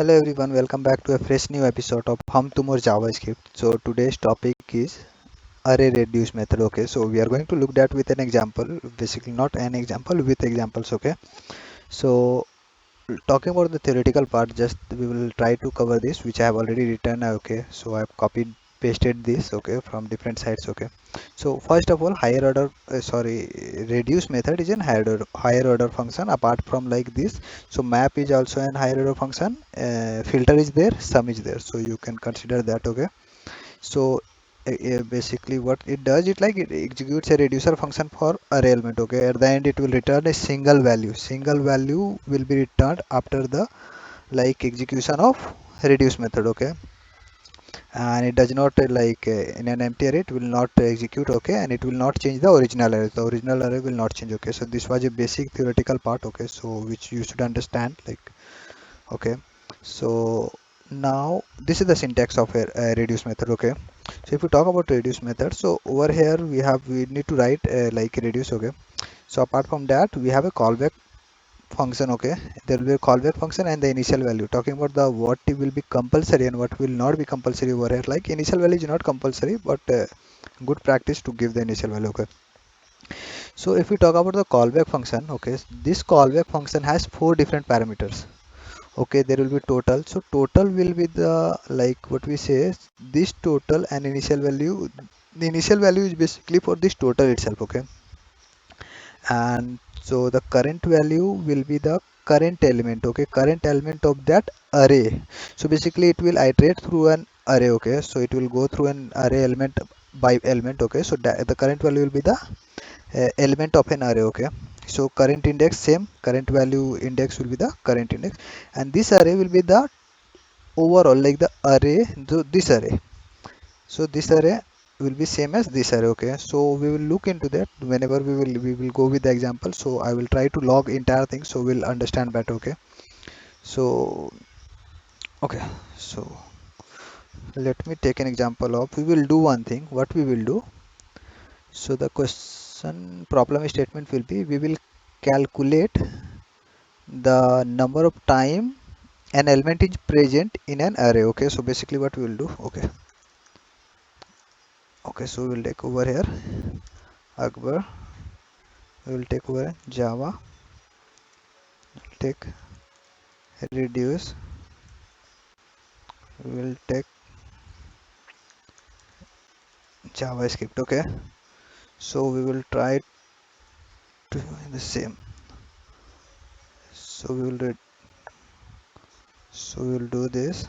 Hello everyone, welcome back to a fresh new episode of Hum Tum or JavaScript. So today's topic is array reduce method. Okay, so we are going to look that with an example, basically not an example with examples. Okay, so talking about the theoretical part, just we will try to cover this, which I have already written. Okay, so I have copied pasted this, okay, from different sites. Okay, so first of all, higher order reduce method is an higher order function apart from like this. So map is also an higher order function, filter is there, sum is there, so you can consider that. Okay, so basically what it does, it executes a reducer function for array element. Okay, at the end it will return a single value will be returned after the execution of reduce method. Okay, and it does not in an empty array it will not execute. Okay, and it will not change the original array will not change. Okay, so this was a basic theoretical part. Okay, so which you should understand, okay, so now this is the syntax of a reduce method. Okay, so if we talk about reduce method, so over here we need to write reduce. Okay, so apart from that we have a callback function. Okay, there will be a callback function and the initial value. Talking about the what will be compulsory and what will not be compulsory over here, like initial value is not compulsory, but good practice to give the initial value. Okay, so if we talk about the callback function, okay, this callback function has four different parameters. Okay, there will be total, so total will be the what we say is this total and initial value. The initial value is basically for this total itself. Okay, and so the current value will be the current element. Okay, current element of that array. So basically it will iterate through an array. Okay, so it will go through an array element by element. Okay, so that the current value will be the element of an array. Okay, so current index same, current value index will be the current index, and this array will be the overall like the array. So this array, so this array will be same as this array. Okay, so we will look into that whenever we will go with the example. So I will try to log entire thing so we'll understand better. Okay, so okay, so let me take an example of, we will do one thing. What we will do, so the question problem statement will be, we will calculate the number of time an element is present in an array. Okay, so basically what we will do, okay, okay, so we will take over here Akbar, we will take over Java, take reduce, we will take JavaScript. Okay, so we will try to the same. So we will read, so we will do this,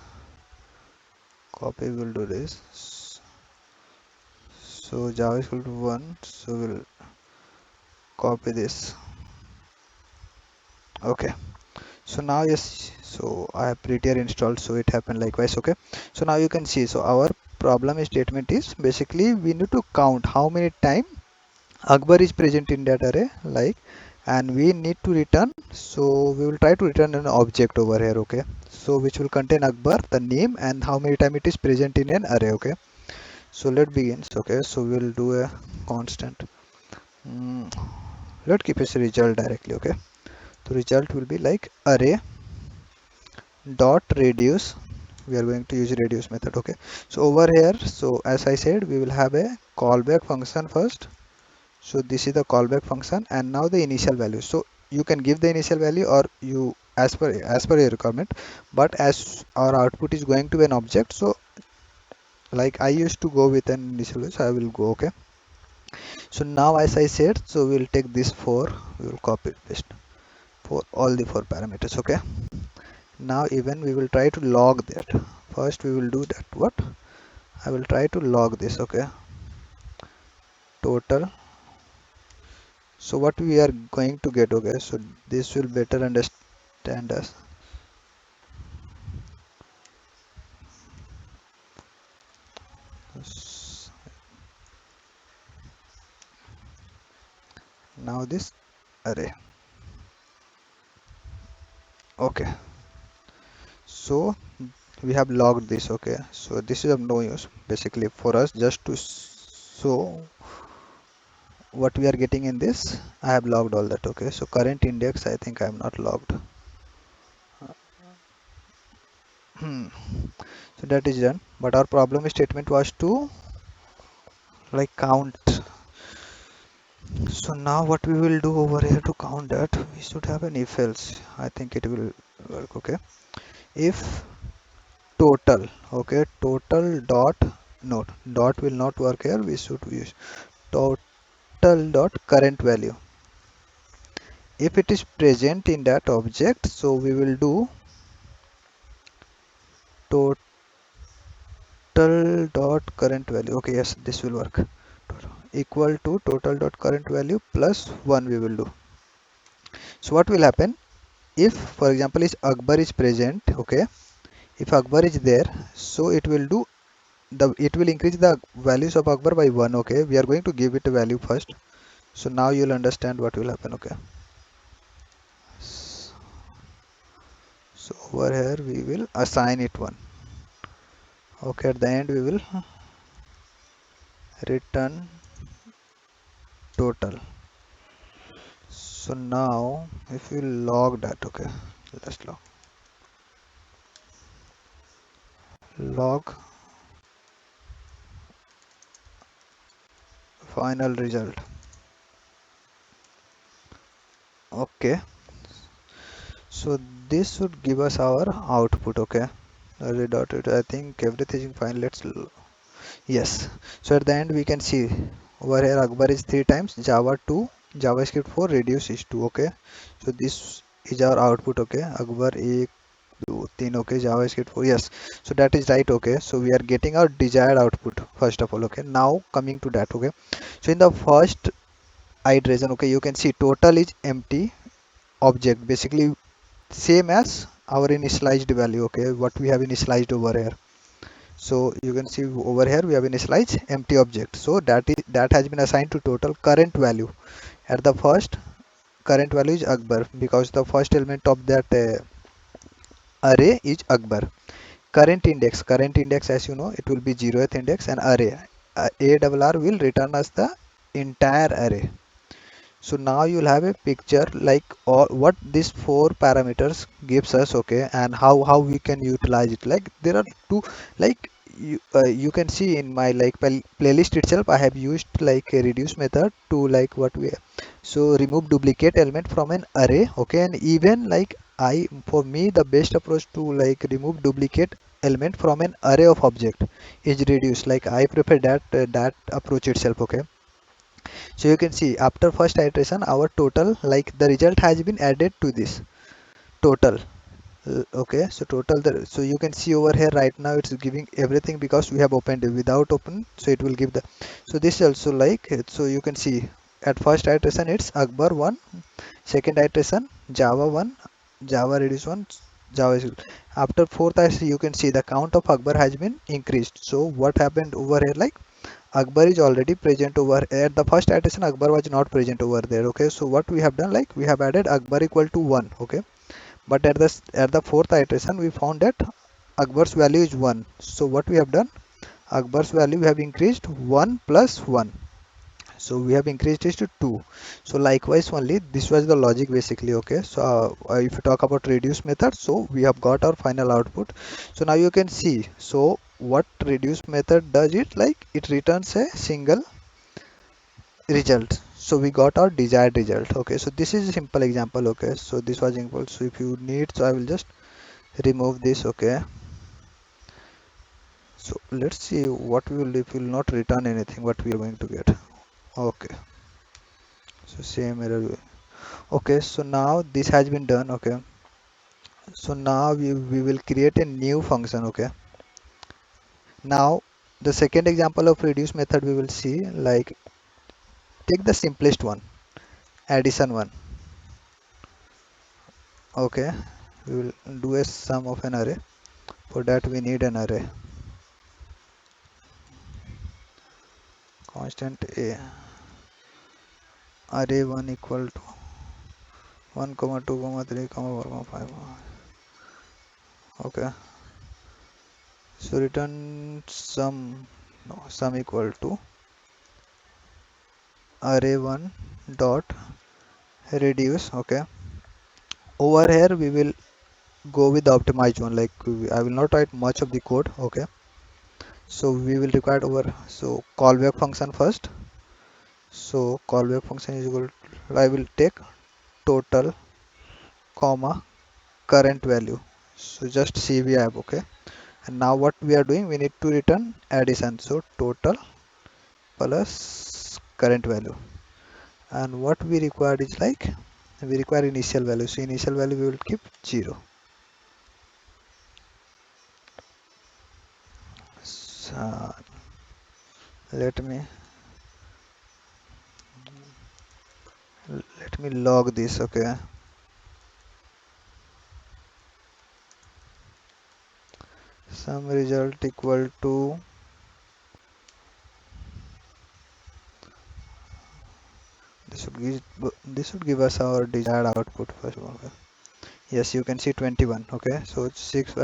copy, we will do this. So JavaScript 1, so we'll copy this. Okay, so now yes, so I have prettier installed, so it happened likewise. Okay, so now you can see, so our problem statement is basically we need to count how many time Akbar is present in that array, and we need to return. So we will try to return an object over here. Okay, so which will contain Akbar, the name, and how many time it is present in an array. Okay, so let's begin. Okay, so we will do a constant. Mm, let's keep its result directly. Okay, the result will be like array dot reduce. We are going to use reduce method. Okay, so over here, so as I said, we will have a callback function first. So this is the callback function, and now the initial value. So you can give the initial value or you as per your requirement, but as our output is going to be an object, so like I used to go with an initial value, so I will go. Okay, so now as I said, so we'll take this four, we will copy paste for all the four parameters. Okay, now even we will try to log that. First we will do that, what I will try to log this. Okay, total. So what we are going to get, okay, so this will better understand us. Now this array. Okay, so we have logged this. Okay, so this is of no use basically for us, just to show what we are getting in this. I have logged all that. Okay, so current index, I think I am not logged. Hmm. So that is done, but our problem statement was to like count. So now what we will do over here to count that, we should have an if else. I think it will work. Okay. If total, okay, total dot, no, dot will not work here. We should use total dot current value. If it is present in that object, so we will do total dot current value. Okay, yes, this will work. Equal to total dot current value plus 1 we will do. So what will happen if, for example, is Akbar is present, okay, if Akbar is there, so it will do it will increase the values of Akbar by 1. Okay, we are going to give it a value first, so now you'll understand what will happen. Okay, so over here we will assign it 1. Okay, at the end we will return total. So now if you log that, okay, let's log final result. Okay, so this should give us our output. Okay, I think everything is fine. Yes. So at the end we can see over here Akbar is 3 times, Java 2, JavaScript 4, reduce is 2. Okay, so this is our output. Okay, Akbar 1 2 3. Okay, JavaScript 4. Yes, so that is right. Okay, so we are getting our desired output first of all. Okay, now coming to that. Okay, so in the first iteration, okay, you can see total is empty object, basically same as our initialized value. Okay, what we have initialized over here. So you can see over here we have initialized empty object. So that has been assigned to total current value. At the first current value is Akbar because the first element of that array is Akbar. Current index, as you know, it will be 0th index, and array a double r will return us the entire array. So now you'll have a picture like all what these four parameters gives us. Okay, and how we can utilize it. Like there are two, like you can see in my like playlist itself I have used like a reduce method to like what we so remove duplicate element from an array. Okay, and even like I for me the best approach to like remove duplicate element from an array of object is reduce. Like I prefer that approach itself. Okay, so you can see after first iteration our total like the result has been added to this total. Okay, so so you can see over here right now it's giving everything because we have opened it. Without open, so it will give the, so this also like so you can see at first iteration it's Akbar 1, second iteration Java 1, Java reduce 1, Java is, after fourth iteration you can see the count of Akbar has been increased. So what happened over here, like Akbar is already present over at the first iteration. Akbar was not present over there. Okay, so what we have done, like we have added Akbar equal to 1. Okay, but at the fourth iteration we found that Akbar's value is 1. So what we have done, Akbar's value we have increased 1 plus 1. So we have increased it to 2. So likewise only this was the logic basically. Okay, so if you talk about reduce method, so we have got our final output. So now you can see, so what reduce method does, it like it returns a single result. So we got our desired result. Okay, so this is a simple example. Okay, so this was simple. So if you need, so I will just remove this. Okay, so let's see what we will, if we will not return anything, what we are going to get. Okay, so same error. Okay, so now this has been done. Okay, so now we will create a new function. Okay, now the second example of reduce method we will see, like take the simplest one, addition one. Okay, we will do a sum of an array. For that we need an array, constant a, array 1 equal to 1 comma 2 comma 3 comma 4 comma 5. Okay, so return sum, no, sum equal to array 1 dot reduce. Okay, over here we will go with the optimized one. Like I will not write much of the code. Okay, so we will require our so callback function first. So callback function is equal to, I will take total comma current value. So just CV app. Okay, and now what we are doing, we need to return addition. So total plus current value, and what we require is like we require initial value. So initial value we will keep 0. So let me let me log this. Okay, some result equal to this should give us our desired output first of all. Okay. Yes, you can see 21. Okay, so it's 6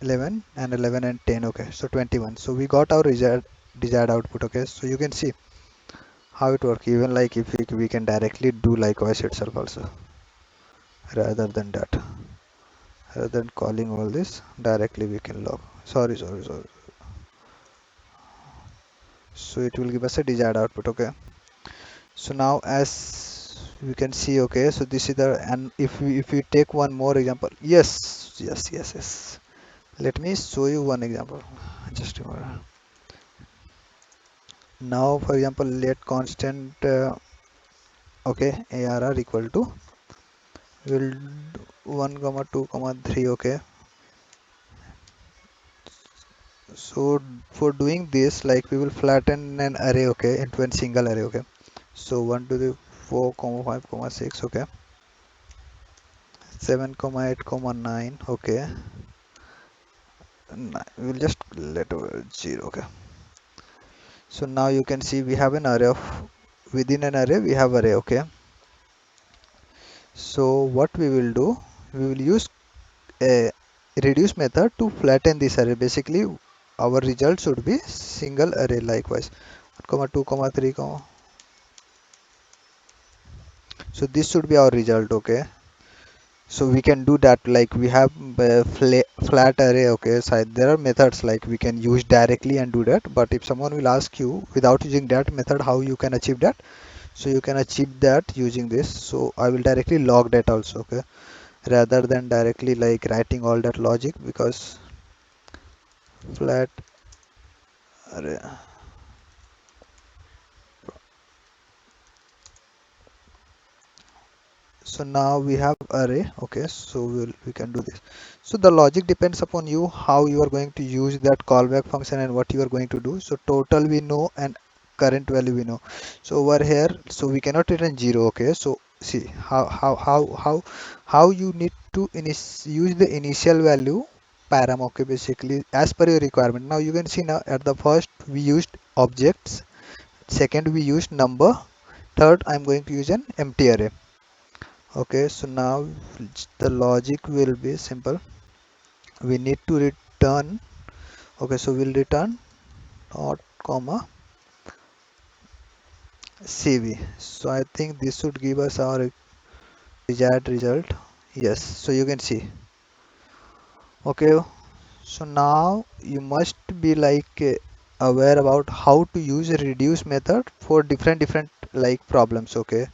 11 and 11 and 10. Okay, so 21. So we got our desired output. Okay, so you can see how it works. Even like if we can directly do likewise itself also, rather than that, rather than calling all this directly, we can log. Sorry. So it will give us a desired output. Okay, so now as we can see, okay, so this is the, and if we take one more example, yes, let me show you one example. Just remember. Now for example, let constant okay, arr equal to, will 1 comma 2 comma 3. Okay, so for doing this, like we will flatten an array, okay, into a single array. Okay, so 1 to the 4 comma 5 comma 6. Okay, 7 comma 8 comma 9. Okay, we'll just let over 0. Okay, so now you can see we have an array of, within an array we have array. Okay, so what we will do, we will use a reduce method to flatten this array. Basically our result should be single array. Likewise 1 comma 2 comma 3 comma, so this should be our result. Okay, so we can do that, like we have flat array. Okay, so there are methods like we can use directly and do that, but if someone will ask you without using that method how you can achieve that, so you can achieve that using this. So I will directly log that also. Okay, rather than directly like writing all that logic, because flat array. So now we have array. Okay, so we can do this. So the logic depends upon you how you are going to use that callback function and what you are going to do. So total we know and current value we know. So over here, so we cannot return 0. Okay, so see how you need to use the initial value param. Okay, basically as per your requirement. Now you can see, now at the first we used objects, second we used number, third I'm going to use an empty array. Okay, so now the logic will be simple. We need to return. Okay, so we'll return not comma cv. So I think this should give us our desired result. Yes, so you can see. Okay, so now you must be like aware about how to use a reduce method for different like problems. Okay,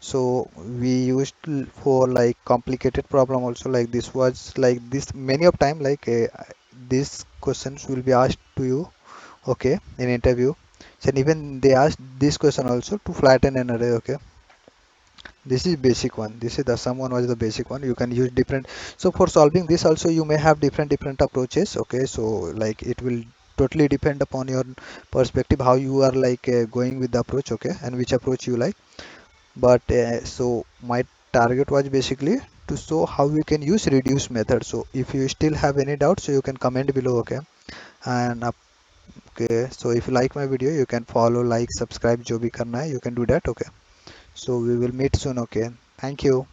so we used for like complicated problem also, like this was like this many of time, like these questions will be asked to you. Okay, in interview, and even they asked this question also to flatten an array. Okay, this is basic one, this is the someone was the basic one. You can use different, so for solving this also you may have different approaches. Okay, so like it will totally depend upon your perspective, how you are like going with the approach. Okay, and which approach you like. But so my target was basically to show how we can use reduce method. So if you still have any doubt, so you can comment below. Okay, and okay, so if you like my video, you can follow, like, subscribe, jo bhi karna hai you can do that. Okay, so we will meet soon. Okay, thank you.